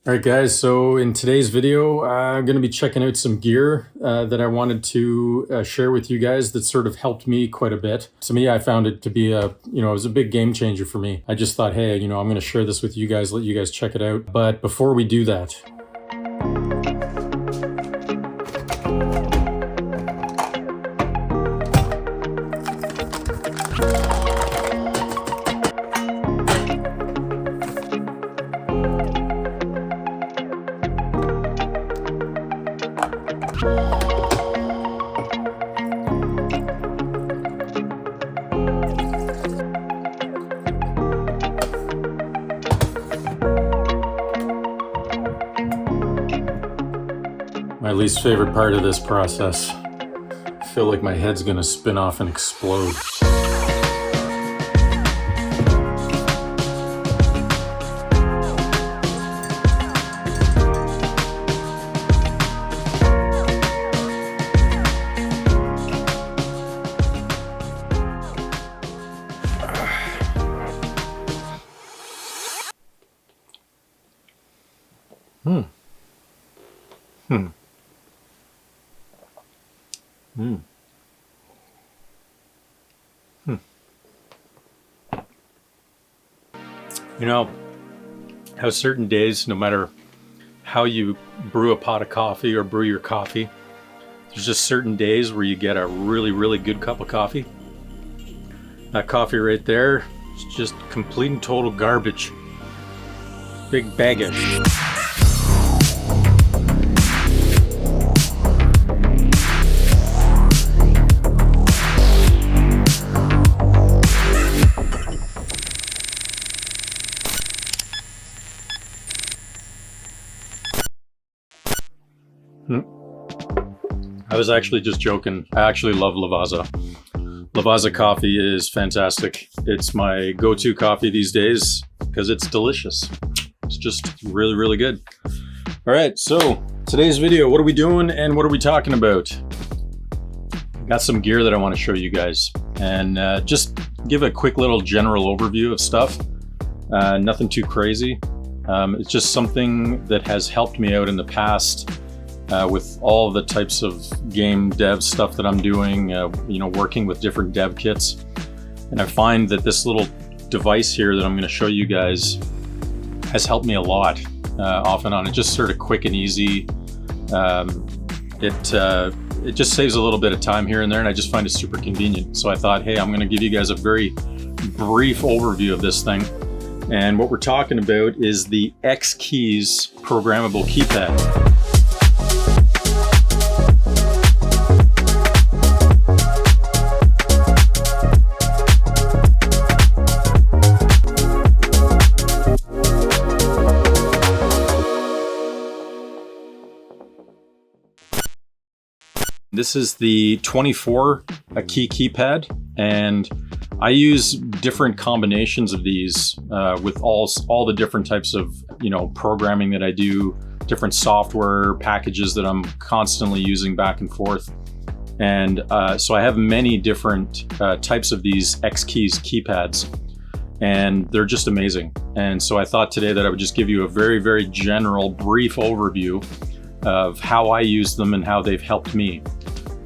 All right, guys, so in today's video, I'm going to be checking out some gear that I wanted to share with you guys that sort of helped me quite a bit. To me, I found it to be it was a big game changer for me. I just thought, hey, I'm going to share this with you guys, let you guys check it out. But before we do that, my least favorite part of this process. I feel like my head's gonna spin off and explode. You know how certain days, no matter how you brew a pot of coffee or brew your coffee, there's just certain days where you get a really, really good cup of coffee. That coffee right there is just complete and total garbage. Big baggish. I was actually just joking. I actually love Lavazza. Lavazza coffee is fantastic. It's my go-to coffee these days because it's delicious. It's just really, really good. All right, so today's video, what are we doing and what are we talking about? Got some gear that I want to show you guys and just give a quick little general overview of stuff. Nothing too crazy. It's just something that has helped me out in the past with all the types of game dev stuff that I'm doing, working with different dev kits. And I find that this little device here that I'm going to show you guys has helped me a lot off and on. It's just sort of quick and easy. It just saves a little bit of time here and there, and I just find it super convenient. So I thought, hey, I'm going to give you guys a very brief overview of this thing. And what we're talking about is the X-Keys Programmable Keypad. This is the 24 key keypad, and I use different combinations of these with all the different types of programming that I do, different software packages that I'm constantly using back and forth. And so I have many different types of these X-Keys keypads, and they're just amazing. And so I thought today that I would just give you a very, very general, brief overview of how I use them and how they've helped me.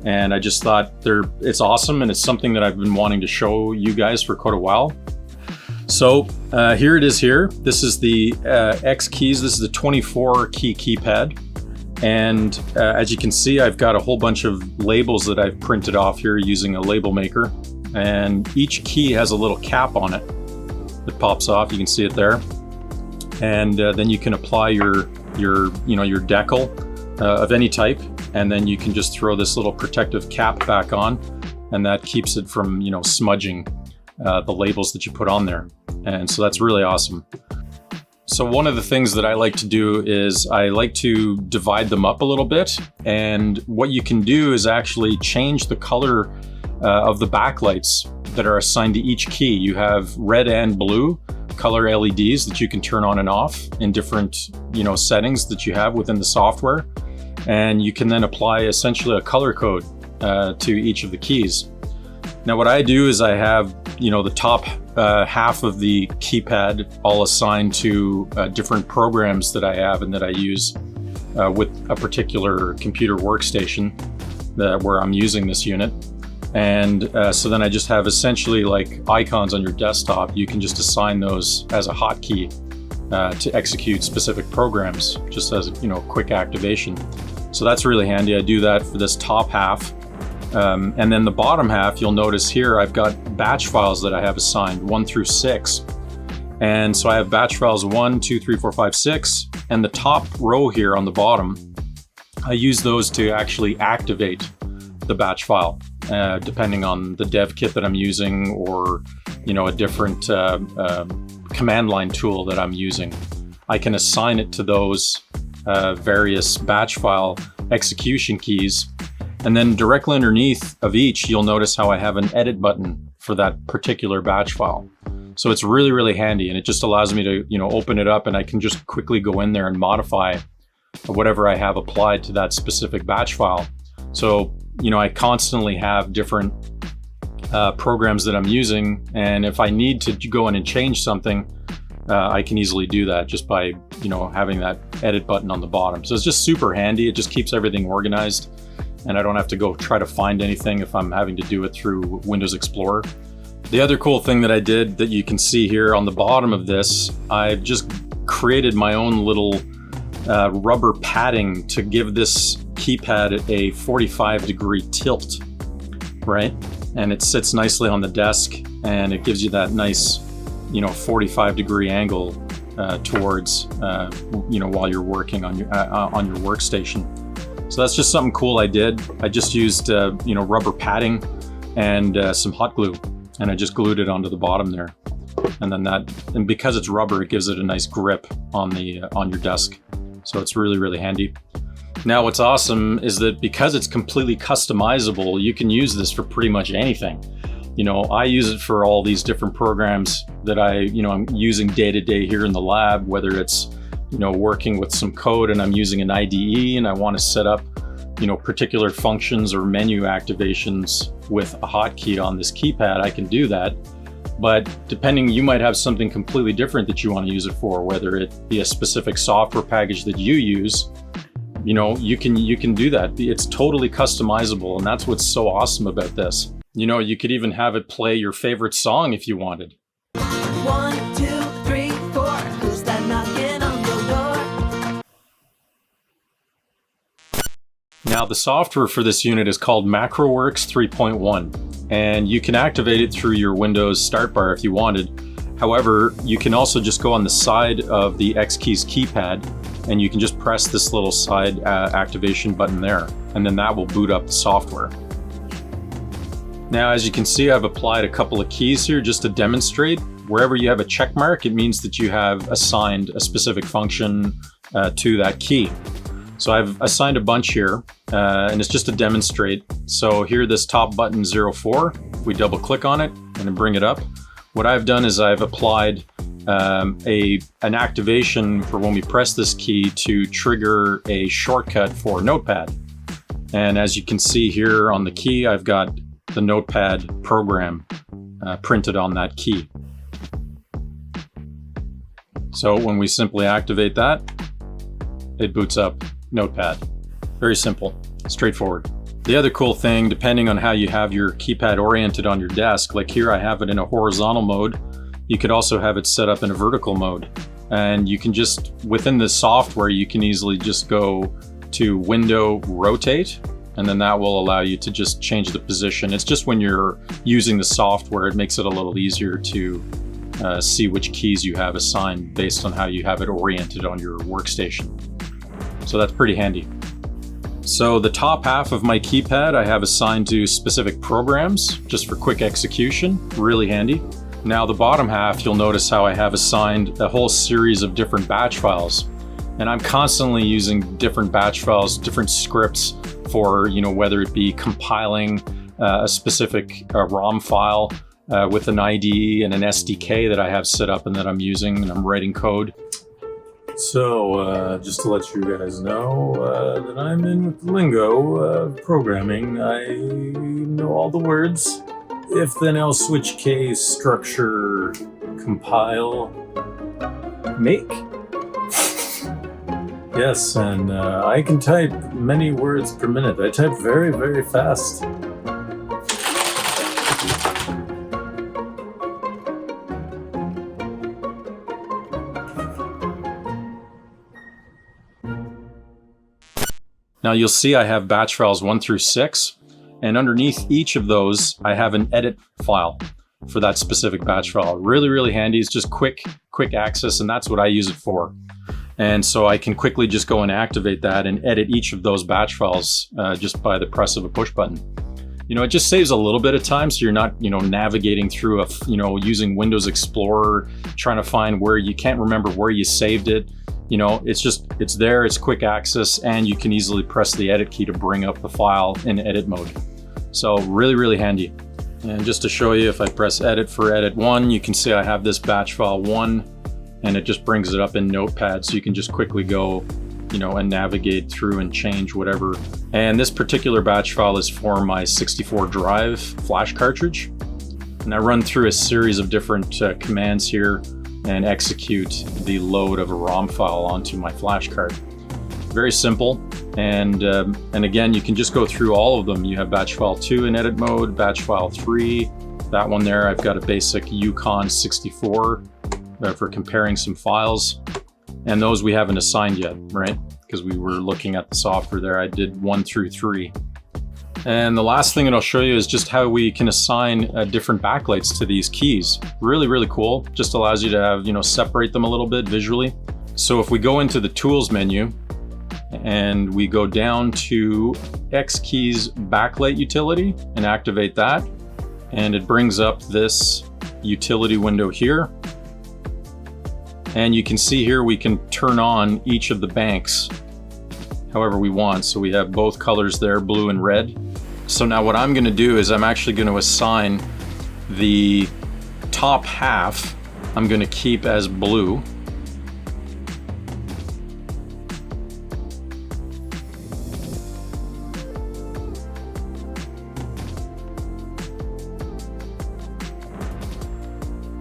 And I just thought it's awesome, and it's something that I've been wanting to show you guys for quite a while. So here it is here. This is the X-Keys. This is the 24 key keypad. And as you can see, I've got a whole bunch of labels that I've printed off here using a label maker. And each key has a little cap on it that pops off. You can see it there. And then you can apply your decal of any type. And then you can just throw this little protective cap back on, and that keeps it from, smudging the labels that you put on there. And so that's really awesome. So one of the things that I like to do is I like to divide them up a little bit. And what you can do is actually change the color of the backlights that are assigned to each key. You have red and blue color LEDs that you can turn on and off in different, settings that you have within the software. And you can then apply essentially a color code to each of the keys. Now what I do is I have, the top half of the keypad all assigned to different programs that I have and that I use with a particular computer workstation where I'm using this unit. And so then I just have essentially like icons on your desktop. You can just assign those as a hotkey to execute specific programs, just as quick activation. So that's really handy. I do that for this top half. And then the bottom half, you'll notice here, I've got batch files that I have assigned 1 through 6. And so I have batch files 1, 2, 3, 4, 5, 6. And the top row here on the bottom, I use those to actually activate the batch file, depending on the dev kit that I'm using or, a different command line tool that I'm using. I can assign it to those various batch file execution keys. And then directly underneath of each, you'll notice how I have an edit button for that particular batch file. So it's really, really handy, and it just allows me to, open it up, and I can just quickly go in there and modify whatever I have applied to that specific batch file. So, I constantly have different programs that I'm using, and if I need to go in and change something, I can easily do that just by, having that edit button on the bottom. So it's just super handy. It just keeps everything organized, and I don't have to go try to find anything if I'm having to do it through Windows Explorer. The other cool thing that I did that you can see here on the bottom of this, I've just created my own little rubber padding to give this keypad a 45-degree tilt, right? And it sits nicely on the desk, and it gives you that nice, 45-degree angle towards, while you're working on your workstation. So that's just something cool I did. I just used, rubber padding and some hot glue, and I just glued it onto the bottom there. And then and because it's rubber, it gives it a nice grip on your desk. So it's really, really handy. Now what's awesome is that because it's completely customizable, you can use this for pretty much anything. I use it for all these different programs that I'm using day to day here in the lab, whether it's, working with some code and I'm using an IDE and I want to set up, particular functions or menu activations with a hotkey on this keypad, I can do that. But depending, you might have something completely different that you want to use it for, whether it be a specific software package that you use, you can do that. It's totally customizable, and that's what's so awesome about this. You could even have it play your favorite song if you wanted. 1, 2, 3, 4. Who's that knocking on your door? Now the software for this unit is called MacroWorks 3.1, and you can activate it through your Windows start bar if you wanted. However, you can also just go on the side of the X-Keys keypad, and you can just press this little side activation button there, and then that will boot up the software. Now, as you can see, I've applied a couple of keys here just to demonstrate. Wherever you have a check mark, it means that you have assigned a specific function to that key. So I've assigned a bunch here, and it's just to demonstrate. So here, this top button 04, we double click on it and then bring it up. What I've done is I've applied an activation for when we press this key to trigger a shortcut for Notepad. And as you can see here on the key, I've got the Notepad program printed on that key. So when we simply activate that, it boots up Notepad. Very simple, straightforward. The other cool thing, depending on how you have your keypad oriented on your desk, like here I have it in a horizontal mode, you could also have it set up in a vertical mode. And you can just, within the software, you can easily just go to Window Rotate, and then that will allow you to just change the position. It's just when you're using the software, it makes it a little easier to see which keys you have assigned based on how you have it oriented on your workstation. So that's pretty handy. So the top half of my keypad I have assigned to specific programs, just for quick execution, really handy. Now the bottom half, you'll notice how I have assigned a whole series of different batch files. And I'm constantly using different batch files, different scripts for, whether it be compiling a specific ROM file with an IDE and an SDK that I have set up and that I'm using, and I'm writing code. So, just to let you guys know that I'm in with the lingo of programming. I know all the words. if then else switch case structure compile make. Yes, and I can type many words per minute. I type very, very fast. Now you'll see I have batch files 1 through 6, and underneath each of those I have an edit file for that specific batch file. Really, really handy. It's just quick access, and that's what I use it for. And so I can quickly just go and activate that and edit each of those batch files just by the press of a push button. You know, it just saves a little bit of time, so you're not, you know, navigating through using Windows Explorer, trying to find where you can't remember where you saved it. You know, it's there, it's quick access, and you can easily press the edit key to bring up the file in edit mode. So really, really handy. And just to show you, if I press edit for edit 1, you can see I have this batch file 1, and it just brings it up in Notepad, so you can just quickly go, you know, and navigate through and change whatever. And this particular batch file is for my 64 drive flash cartridge. And I run through a series of different commands here and execute the load of a ROM file onto my flash card. Very simple, and again, you can just go through all of them. You have batch file 2 in edit mode, batch file 3, that one there, I've got a basic Yukon 64 for comparing some files, and those we haven't assigned yet, right? Because we were looking at the software there. I did 1 through 3. And the last thing that I'll show you is just how we can assign different backlights to these keys. Really, really cool. Just allows you to have, you know, separate them a little bit visually. So if we go into the tools menu and we go down to X-Keys backlight utility and activate that, and it brings up this utility window here. And you can see here we can turn on each of the banks however we want. So we have both colors there, blue and red. So now what I'm going to do is I'm actually going to assign the top half, I'm going to keep as blue.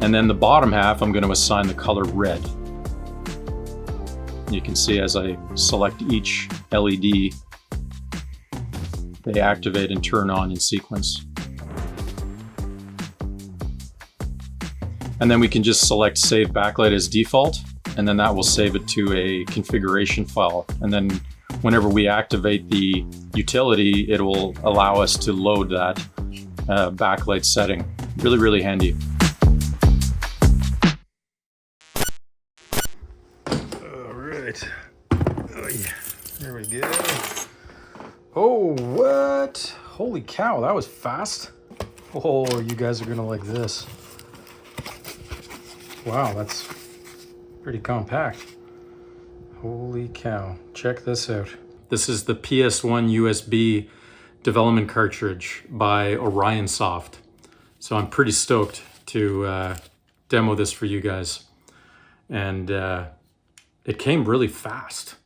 And then the bottom half, I'm going to assign the color red. You can see as I select each LED, they activate and turn on in sequence. And then we can just select Save Backlight as default, and then that will save it to a configuration file. And then whenever we activate the utility, it will allow us to load that backlight setting. Really, really handy. There we go. Oh, what? Holy cow, that was fast. Oh, you guys are gonna like this. Wow, that's pretty compact. Holy cow, check this out. This is the PS1 USB development cartridge by Orion Soft. So I'm pretty stoked to demo this for you guys. And it came really fast.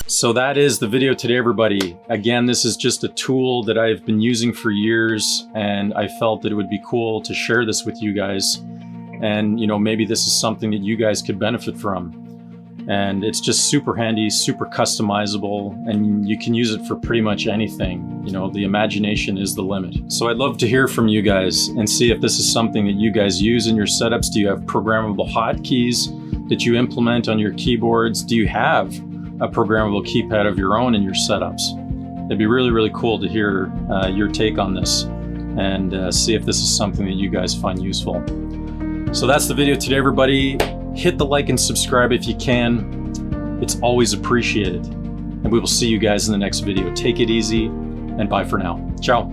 So that is the video today, everybody. Again, this is just a tool that I've been using for years, and I felt that it would be cool to share this with you guys. And, you know, maybe this is something that you guys could benefit from. And it's just super handy, super customizable, and you can use it for pretty much anything. You know, the imagination is the limit. So I'd love to hear from you guys and see if this is something that you guys use in your setups. Do you have programmable hotkeys that you implement on your keyboards? Do you have a programmable keypad of your own in your setups? It'd be really, really cool to hear your take on this and see if this is something that you guys find useful. So that's the video today, everybody. Hit the like and subscribe if you can. It's always appreciated. And we will see you guys in the next video. Take it easy, and bye for now. Ciao.